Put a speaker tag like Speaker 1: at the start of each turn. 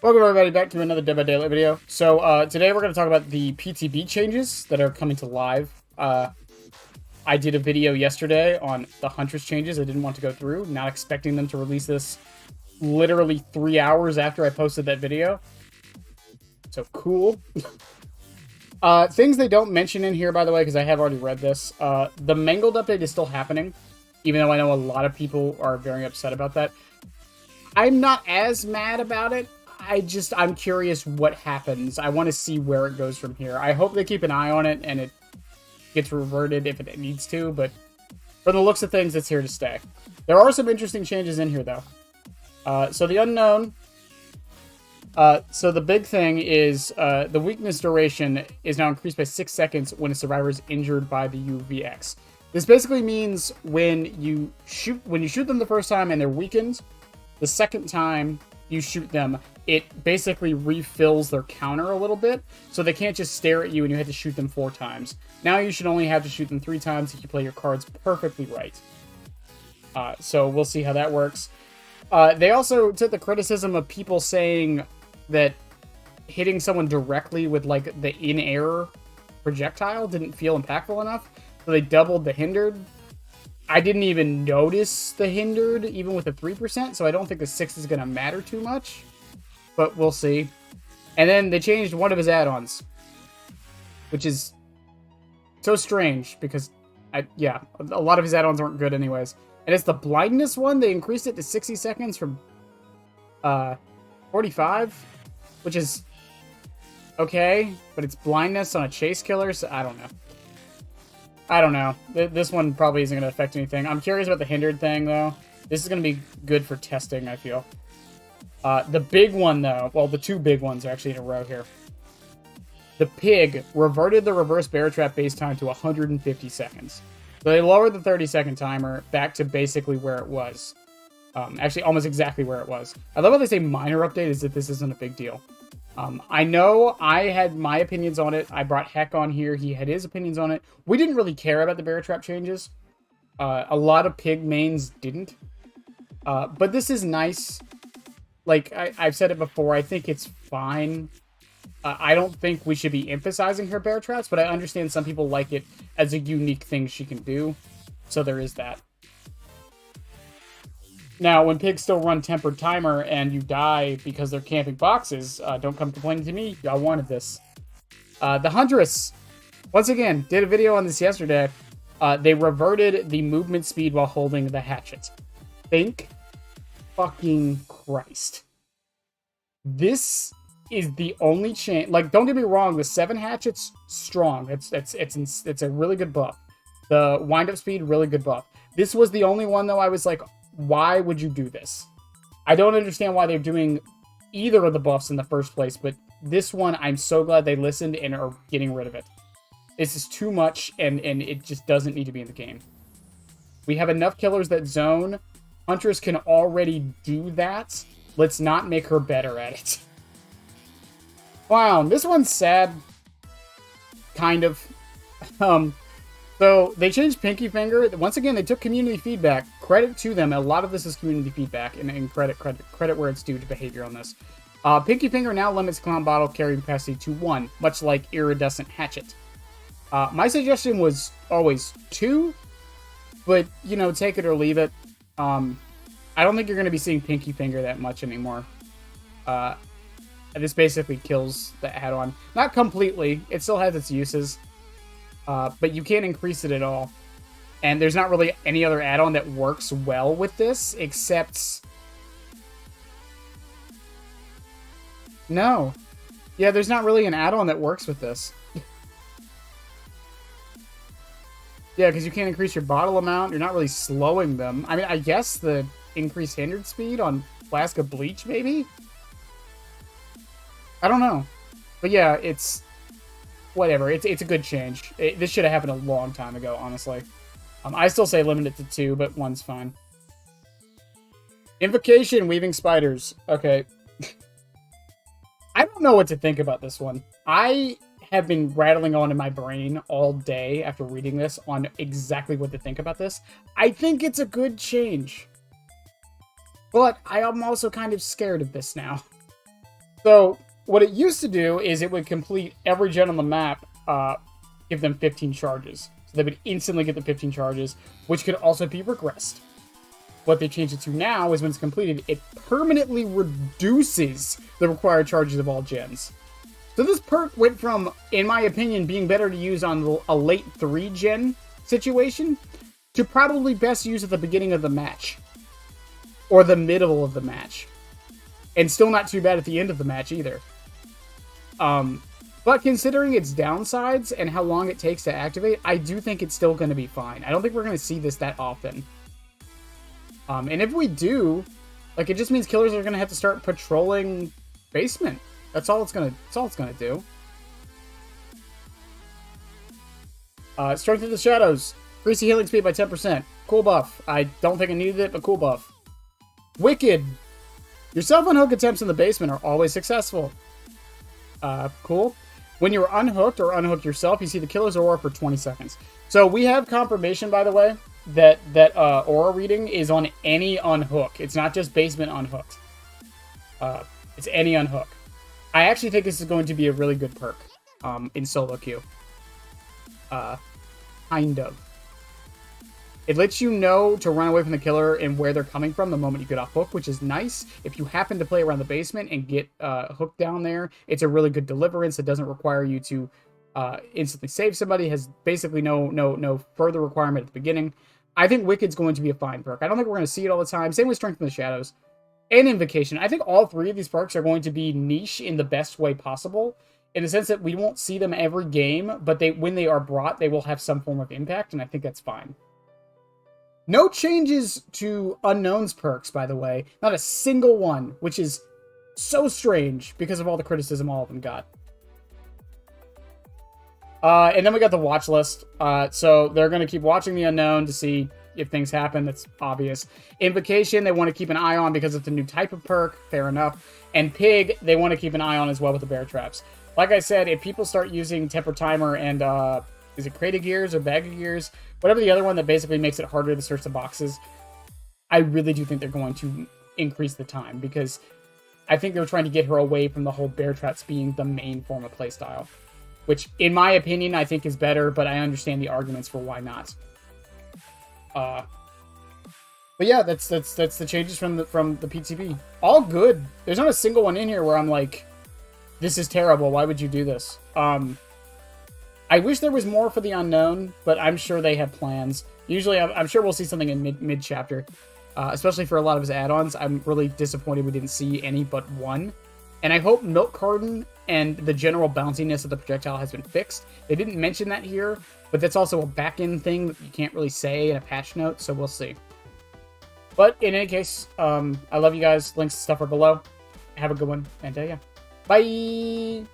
Speaker 1: Welcome everybody back to another Dead by Daylight video. So today we're going to talk about the PTB changes that are coming to live. I did a video yesterday on the Huntress changes I didn't want to go through, not expecting them to release this literally 3 hours after I posted that video. So cool. Things they don't mention in here, by the way, because I have already read this. The Mangled update is still happening, even though I know a lot of people are very upset about that. I'm not as mad about it. I'm curious what happens. I want to see where it goes from here. I hope they keep an eye on it and it gets reverted if it needs to, but from the looks of things, it's here to stay. There are some interesting changes in here, though. So the unknown. So the big thing is the weakness duration is now increased by 6 seconds when a survivor is injured by the UVX. This basically means when you shoot them the first time and they're weakened, the second time you shoot them, it basically refills their counter a little bit, so they can't just stare at you and you have to shoot them 4 times. Now you should only have to shoot them 3 times if you play your cards perfectly right. So we'll see how that works. They also took the criticism of people saying that hitting someone directly with like the in-air projectile didn't feel impactful enough, so they doubled the hindered. I didn't even notice the hindered, even with a 3%, so I don't think the 6 is going to matter too much. But we'll see. And then they changed one of his add-ons, which is so strange, because, a lot of his add-ons aren't good anyways. And it's the blindness one. They increased it to 60 seconds from 45, which is okay, but it's blindness on a chase killer, so I don't know. This one probably isn't going to affect anything. I'm curious about the hindered thing, though. This is going to be good for testing, I feel. The big one, though, well, the 2 big ones are actually in a row here. The pig reverted the reverse bear trap base time to 150 seconds. So they lowered the 30-second timer back to basically where it was. Actually, almost exactly where it was. I love how they say minor update as if this isn't a big deal. I know I had my opinions on it. I brought Heck on here. He had his opinions on it. We didn't really care about the bear trap changes. A lot of pig mains didn't. But this is nice. Like, I've said it before. I think it's fine. I don't think we should be emphasizing her bear traps, but I understand some people like it as a unique thing she can do. So there is that. Now, when pigs still run tempered timer and you die because they're camping boxes, don't come complaining to me. Y'all wanted this. The Huntress, once again, did a video on this yesterday. They reverted the movement speed while holding the Hatchet. Thank fucking Christ. This is the only change. Like, don't get me wrong, the 7 Hatchet's strong. It's a really good buff. The wind-up speed, really good buff. This was the only one, though, I was like, why would you do this? I don't understand why they're doing either of the buffs in the first place, but this one, I'm so glad they listened and are getting rid of it. This is too much, and it just doesn't need to be in the game. We have enough killers that zone. Huntress can already do that. Let's not make her better at it. Wow, this one's sad. Kind of. So, they changed Pinky Finger. Once again, they took community feedback. Credit to them. A lot of this is community feedback, and credit where it's due to behavior on this. Pinky Finger now limits clown bottle carrying capacity to 1, much like Iridescent Hatchet. My suggestion was always 2, but, you know, take it or leave it. I don't think you're going to be seeing Pinky Finger that much anymore. This basically kills the add-on. Not completely. It still has its uses. But you can't increase it at all. And there's not really any other add-on that works well with this, except... No. Yeah, there's not really an add-on that works with this. Yeah, because you can't increase your bottle amount. You're not really slowing them. I mean, I guess the increased hindered speed on Flask of Bleach, maybe? I don't know. But yeah, it's... whatever, it's a good change. This should have happened a long time ago, honestly. I still say limit it to 2, but 1's fine. Invocation, Weaving Spiders. Okay. I don't know what to think about this one. I have been rattling on in my brain all day after reading this on exactly what to think about this. I think it's a good change. But I am also kind of scared of this now. So what it used to do is it would complete every gen on the map, give them 15 charges. So they would instantly get the 15 charges, which could also be regressed. What they changed it to now is when it's completed, it permanently reduces the required charges of all gens. So this perk went from, in my opinion, being better to use on a late 3 gen situation to probably best use at the beginning of the match. Or the middle of the match. And still not too bad at the end of the match either. But considering its downsides and how long it takes to activate, I do think it's still going to be fine. I don't think we're going to see this that often. And if we do, like, it just means killers are going to have to start patrolling basement. That's all it's going to do. Strength of the Shadows. Increase the healing speed by 10%. Cool buff. I don't think I needed it, but cool buff. Wicked. Your self-unhook attempts in the basement are always successful. Cool. When you're unhooked or unhook yourself, you see the killer's aura for 20 seconds. So we have confirmation, by the way, that aura reading is on any unhook. It's not just basement unhooked. It's any unhook. I actually think this is going to be a really good perk in solo queue. Kind of. It lets you know to run away from the killer and where they're coming from the moment you get off hook, which is nice. If you happen to play around the basement and get hooked down there, it's a really good deliverance. It doesn't require you to instantly save somebody. It has basically no further requirement at the beginning. I think Wicked's going to be a fine perk. I don't think we're going to see it all the time. Same with Strength in the Shadows and Invocation. I think all 3 of these perks are going to be niche in the best way possible, in the sense that we won't see them every game, but when they are brought, they will have some form of impact, and I think that's fine. No changes to Unknown's perks, by the way. Not a single one, which is so strange because of all the criticism all of them got. And then we got the Watchlist. So they're going to keep watching the Unknown to see if things happen. That's obvious. Invocation, they want to keep an eye on because it's a new type of perk. Fair enough. And Pig, they want to keep an eye on as well with the bear traps. Like I said, if people start using Temper Timer and... is it Crate of Gears or Bag of Gears? Whatever the other one that basically makes it harder to search the boxes. I really do think they're going to increase the time, because I think they're trying to get her away from the whole bear traps being the main form of playstyle. Which, in my opinion, I think is better, but I understand the arguments for why not. But yeah, that's the changes from the PTB. All good. There's not a single one in here where I'm like, this is terrible. Why would you do this? I wish there was more for the Unknown, but I'm sure they have plans. Usually, I'm sure we'll see something in mid-chapter, especially for a lot of his add-ons. I'm really disappointed we didn't see any but one. And I hope Milk Carton and the general bounciness of the projectile has been fixed. They didn't mention that here, but that's also a back-end thing that you can't really say in a patch note, so we'll see. But in any case, I love you guys. Links to stuff are below. Have a good one, and yeah. Bye!